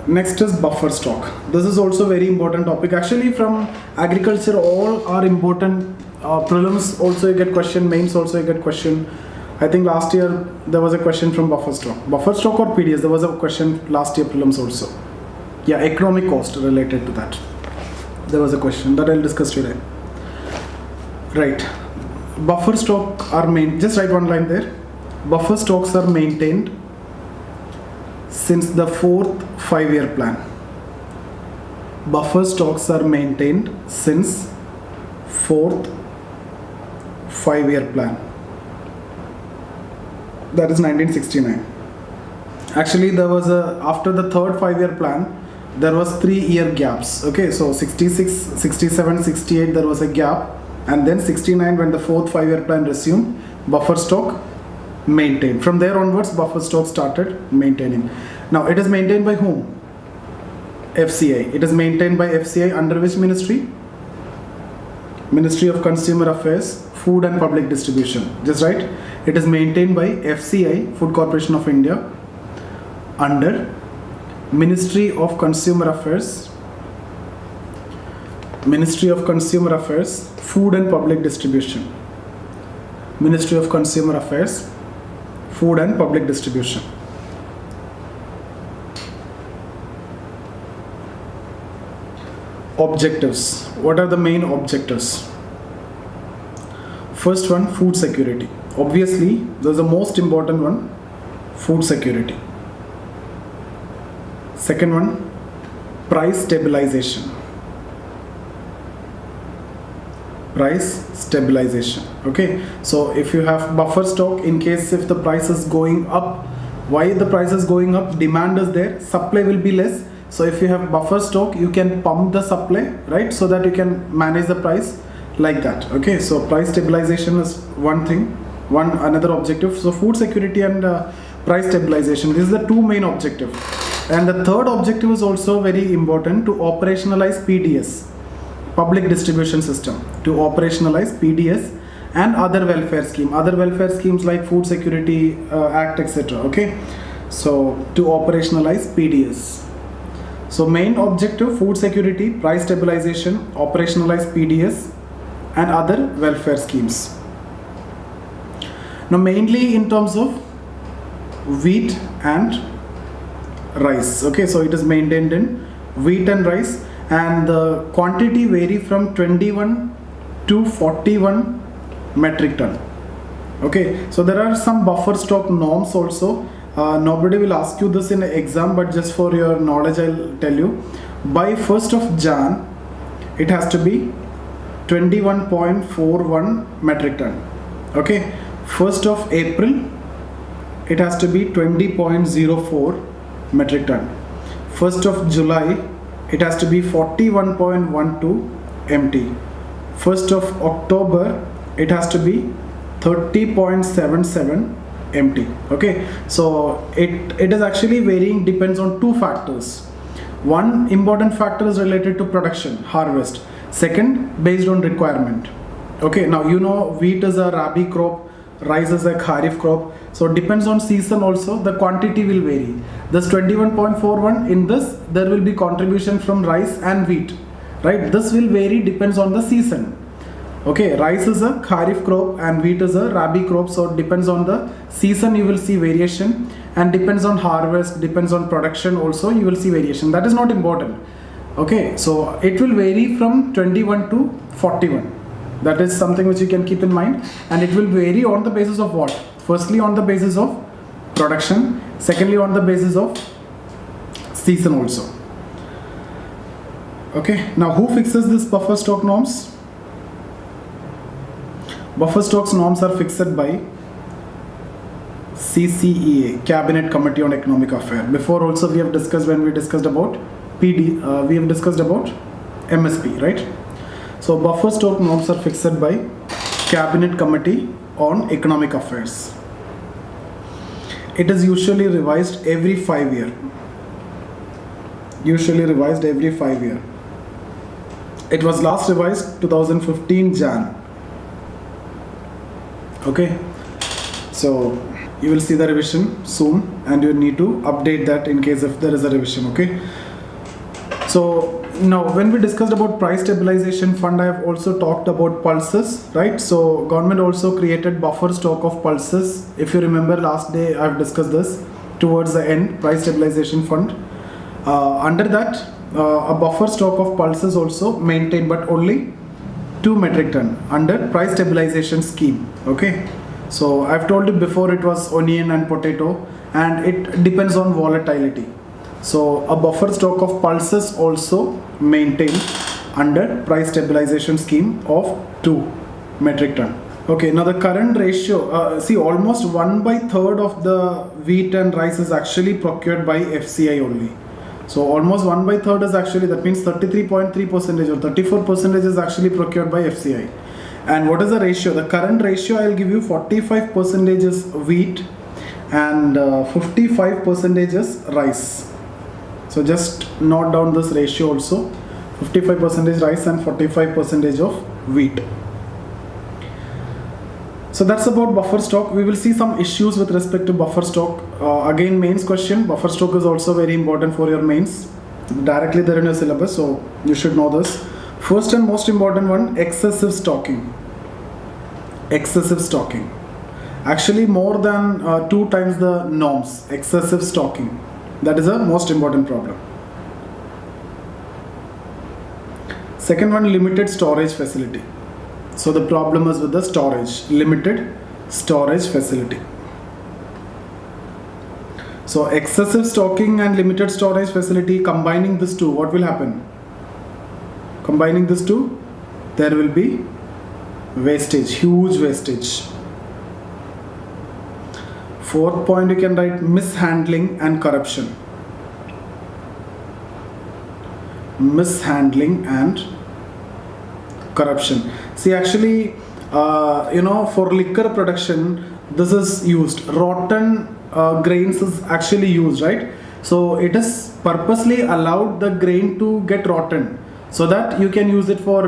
Next is buffer stock. This is also very important topic. Actually, from agriculture, all are important. Prelims also you get question, mains also you get question. I think last year there was a question from buffer stock. Buffer stock or PDS, there was a question last year prelims also. Yeah, economic cost related to that. There was a question that I'll discuss today. Right. Buffer stock are just write one line there. Buffer stocks are maintained since the fourth 5-year plan. Buffer stocks are maintained since fourth 5-year plan. That is 1969. Actually, there was after the third 5-year plan, there was 3-year gaps. Okay, so 66, 67, 68, there was a gap, and then 69 when the fourth 5-year plan resumed, buffer stock maintained. From there onwards, buffer stock started maintaining. Now, it is maintained by whom? FCI. It is maintained by FCI under which ministry? Ministry of Consumer Affairs, Food and Public Distribution. Just right? It is maintained by FCI, Food Corporation of India, under Ministry of Consumer Affairs, Ministry of Consumer Affairs, Food and Public Distribution. Ministry of Consumer Affairs, Food and Public Distribution. Objectives. What are the main objectives? First one, food security. Obviously, there's the most important one, food security. Second one, price stabilization. Price stabilization. Okay, so if you have buffer stock, in case if the price is going up, why the price is going up? Demand is there, supply will be less. So if you have buffer stock, you can pump the supply, right? So that you can manage the price like that. Okay, so price stabilization is one thing, another objective. So food security and price stabilization, this is the two main objectives. And the third objective is also very important, to operationalize PDS, public distribution system, to operationalize PDS and other welfare schemes like food security act, etc. Okay, so to operationalize PDS. So main objective, food security, price stabilization, operationalize PDS and other welfare schemes. Now mainly in terms of wheat and rice. Okay, so it is maintained in wheat and rice, and the quantity vary from 21 to 41 metric ton. Okay, so there are some buffer stock norms also. Nobody will ask you this in an exam, but just for your knowledge I'll tell you. By 1st of Jan, it has to be 21.41 metric ton. Okay, 1st of April, it has to be 20.04 metric ton. 1st of July, it has to be 41.12 MT. 1st of October, it has to be 30.77 MT. Okay, so it is actually varying, depends on two factors. One important factor is related to production, harvest. Second, based on requirement. Okay, now you know wheat is a rabi crop, rice is a kharif crop, so it depends on season also, the quantity will vary. This 21.41, in this there will be contribution from rice and wheat, right? This will vary, depends on the season. Okay, rice is a kharif crop and wheat is a rabi crop, so it depends on the season, you will see variation, and depends on harvest, depends on production also, you will see variation. That is not important. Okay, so it will vary from 21 to 41. That is something which you can keep in mind, and it will vary on the basis of what? Firstly, on the basis of production, secondly on the basis of season also. Okay, now who fixes this buffer stock norms? Buffer stocks norms are fixed by CCEA, Cabinet Committee on Economic Affairs. Before also we have discussed, when we discussed about PD, we have discussed about MSP, right? So buffer stock norms are fixed by Cabinet Committee on Economic Affairs. It is usually revised every 5 years. Usually revised every 5 years. It was last revised 2015 Jan. Okay, so You will see the revision soon, and you need to update that in case if there is a revision. Okay. So now when we discussed about price stabilization fund, I have also talked about pulses, right? So government also created buffer stock of pulses. If you remember last day, I have discussed this towards the end, price stabilization fund. Under that, a buffer stock of pulses also maintained, but only 2 metric ton under price stabilization scheme. Okay. So I've told you before, it was onion and potato, and it depends on volatility. So a buffer stock of pulses also maintained under price stabilization scheme of 2 metric ton. Okay, now the current ratio, see, almost 1/3 of the wheat and rice is actually procured by FCI only. So almost 1/3 is actually, that means 33.3% or 34% is actually procured by FCI. And what is the ratio? The current ratio, I'll give you 45% is wheat and 55% is rice. So just note down this ratio also, 55% rice and 45% of wheat. So that's about buffer stock. We will see some issues with respect to buffer stock. Again, mains question, buffer stock is also very important for your mains. Directly there in your syllabus, so you should know this. First and most important one, excessive stocking. Excessive stocking. Actually more than 2 times the norms, excessive stocking. That is a most important problem. Second one, limited storage facility. So the problem is with the storage, limited storage facility. So excessive stocking and limited storage facility, combining these two, what will happen? Combining these two, there will be wastage, huge wastage. Fourth point, you can write mishandling and corruption. Mishandling and corruption. See, actually, for liquor production, this is used. Rotten grains is actually used, right? So it is purposely allowed the grain to get rotten, so that you can use it for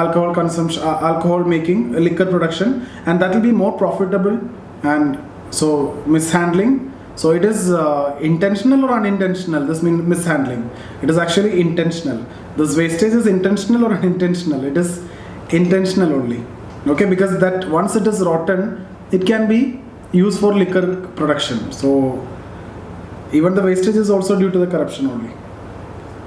alcohol consumption, alcohol making, liquor production, and that will be more profitable. And so mishandling, so it is intentional or unintentional. This means mishandling, it is actually intentional. This wastage is intentional or unintentional? It is intentional only. Okay, because that once it is rotten, it can be used for liquor production. So even the wastage is also due to the corruption only.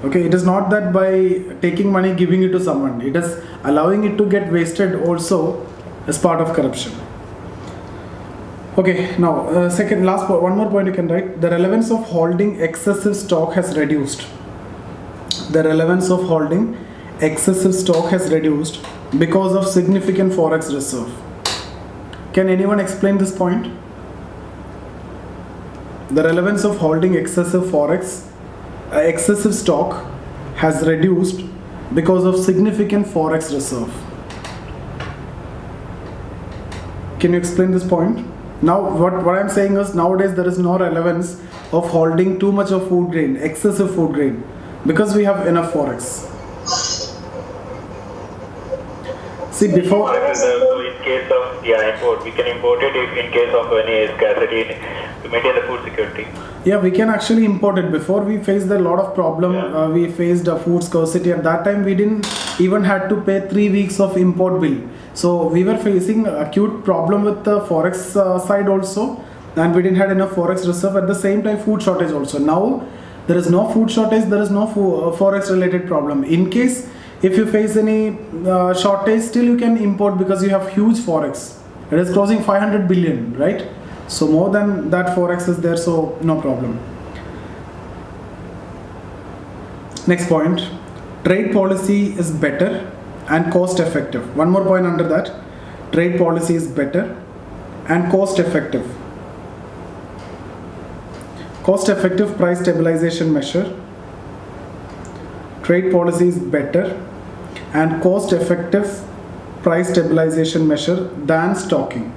Okay, it is not that by taking money giving it to someone, it is allowing it to get wasted also as part of corruption. Okay, now one more point you can write. The relevance of holding excessive stock has reduced. The relevance of holding excessive stock has reduced because of significant forex reserve. Can anyone explain this point? The relevance of holding excessive stock has reduced because of significant forex reserve. Can you explain this point? Now what I'm saying is, nowadays there is no relevance of holding too much of food grain, excessive food grain, because we have enough forex. See, before, in case of import, we can import it if in case of any scarcity to maintain the food security. Yeah, we can actually import it. Before we faced a lot of problem. Yeah. We faced a food scarcity. At that time, we didn't even had to pay 3 weeks of import bill. So we were facing acute problem with the forex side also, and we didn't have enough forex reserve. At the same time, food shortage also. Now there is no food shortage. There is no forex related problem. In case if you face any shortage, still you can import because you have huge forex. It is closing 500 billion, right? So more than that forex is there, so no problem. Next point, trade policy is better and cost effective. One more point under that, trade policy is better and cost effective. Cost effective price stabilization measure. Trade policy is better and cost effective price stabilization measure than stocking.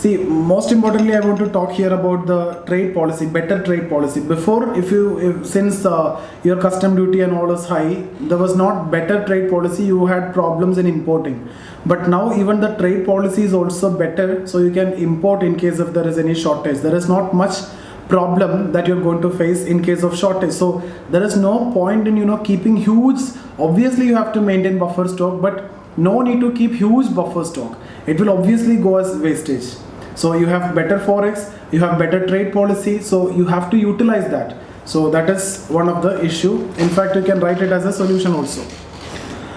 See, most importantly, I want to talk here about the trade policy, better trade policy. Before, since your custom duty and all is high, there was not better trade policy. You had problems in importing, but now even the trade policy is also better. So you can import in case if there is any shortage. There is not much problem that you're going to face in case of shortage. So there is no point in keeping huge. Obviously, you have to maintain buffer stock, but no need to keep huge buffer stock. It will obviously go as wastage. So you have better forex, you have better trade policy, so you have to utilize that. So that is one of the issue. In fact, you can write it as a solution also.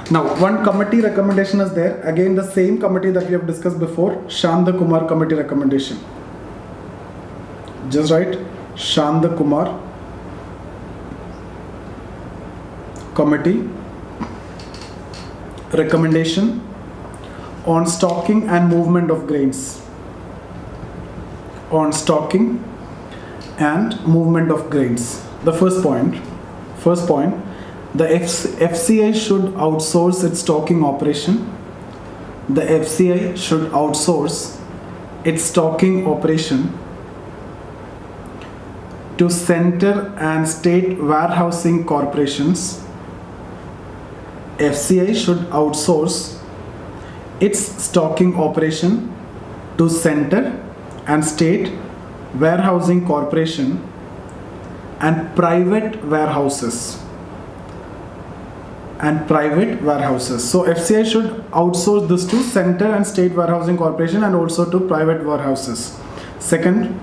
Now, one committee recommendation is there. Again, the same committee that we have discussed before, Shanta Kumar Committee recommendation. Just write Shanta Kumar Committee recommendation on stocking and movement of grains. On stocking and movement of grains. The first point, the FCI should outsource its stocking operation. The FCI should outsource its stocking operation to center and state warehousing corporations. FCI should outsource its stocking operation to center and state warehousing corporation and private warehouses. So FCI should outsource this to center and state warehousing corporation and also to private warehouses. Second,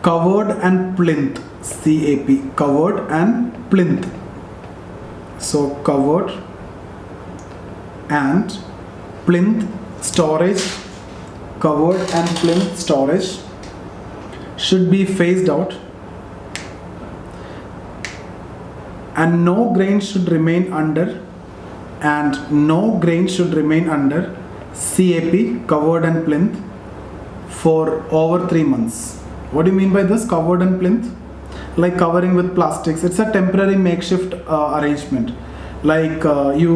covered and plinth, CAP, covered and plinth. So covered and plinth storage, covered and plinth storage should be phased out, and no grain should remain under CAP, covered and plinth, for over 3 months. What do you mean by this covered and plinth? Like covering with plastics. It's a temporary makeshift arrangement. Like you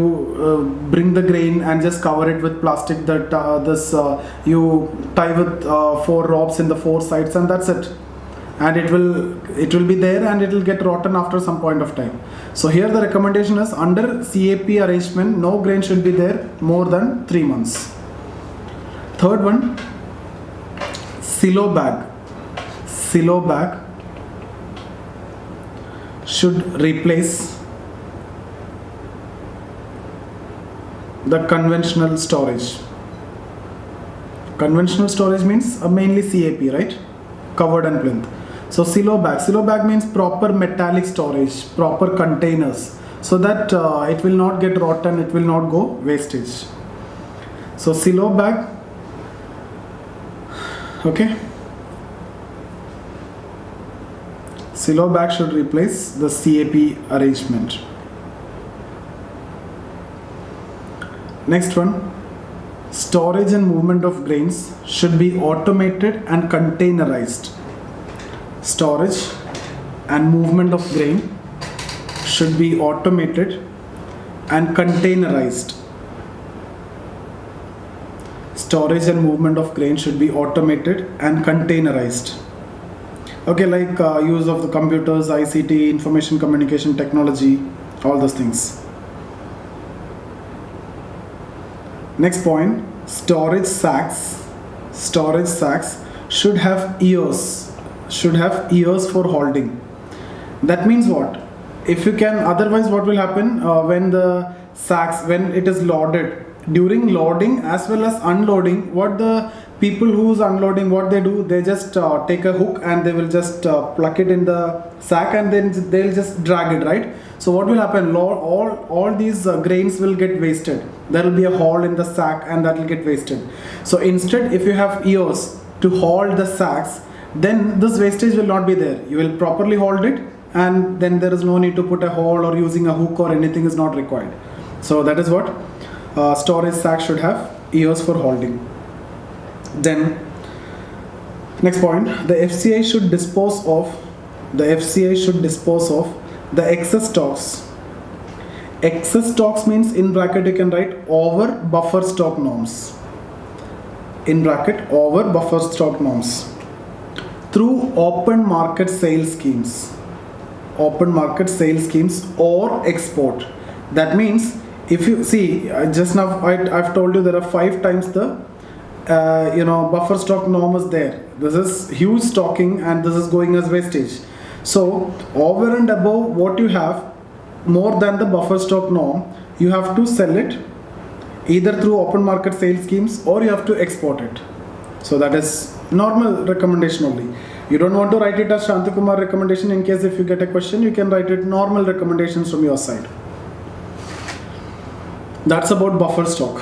bring the grain and just cover it with plastic that you tie with 4 ropes in the 4 sides, and that's it. And it will be there and it will get rotten after some point of time. So here the recommendation is under CAP arrangement, no grain should be there more than 3 months. Third one, silo bag. Silo bag should replace the conventional storage. Conventional storage means mainly CAP, right? Covered and plinth. So silo bag means proper metallic storage, proper containers, so that it will not get rotten, it will not go wastage. So silo bag, okay. Silo bag should replace the CAP arrangement. Next one, storage and movement of grains should be automated and containerized. Storage and movement of grain should be automated and containerized. Storage and movement of grain should be automated and containerized. Okay, like use of the computers, ICT, information communication technology, all those things. Next point, storage sacks should have ears for holding. That means what? If you can, otherwise what will happen when the sacks, when it is loaded, during loading as well as unloading, what the people who's unloading, what they do, they just take a hook and they will just pluck it in the sack and then they'll just drag it, right? So what will happen? All these grains will get wasted. There will be a hole in the sack and that will get wasted. So instead, if you have ears to hold the sacks, then this wastage will not be there. You will properly hold it, and then there is no need to put a hole or using a hook or anything is not required. So that is what storage sack should have ears for holding. Then next point, the FCI should dispose of the excess stocks. Excess stocks means in bracket you can write over buffer stock norms. in bracket over buffer stock norms through open market sales schemes. Open market sales schemes or export. That means if you see just now I've told you there are 5 times the buffer stock norm is there. This is huge stocking and this is going as wastage. So over and above what you have more than the buffer stock norm, you have to sell it either through open market sales schemes or you have to export it. So that is normal recommendation only. You don't want to write it as Shanta Kumar recommendation. In case if you get a question, you can write it normal recommendations from your side. That's about buffer stock.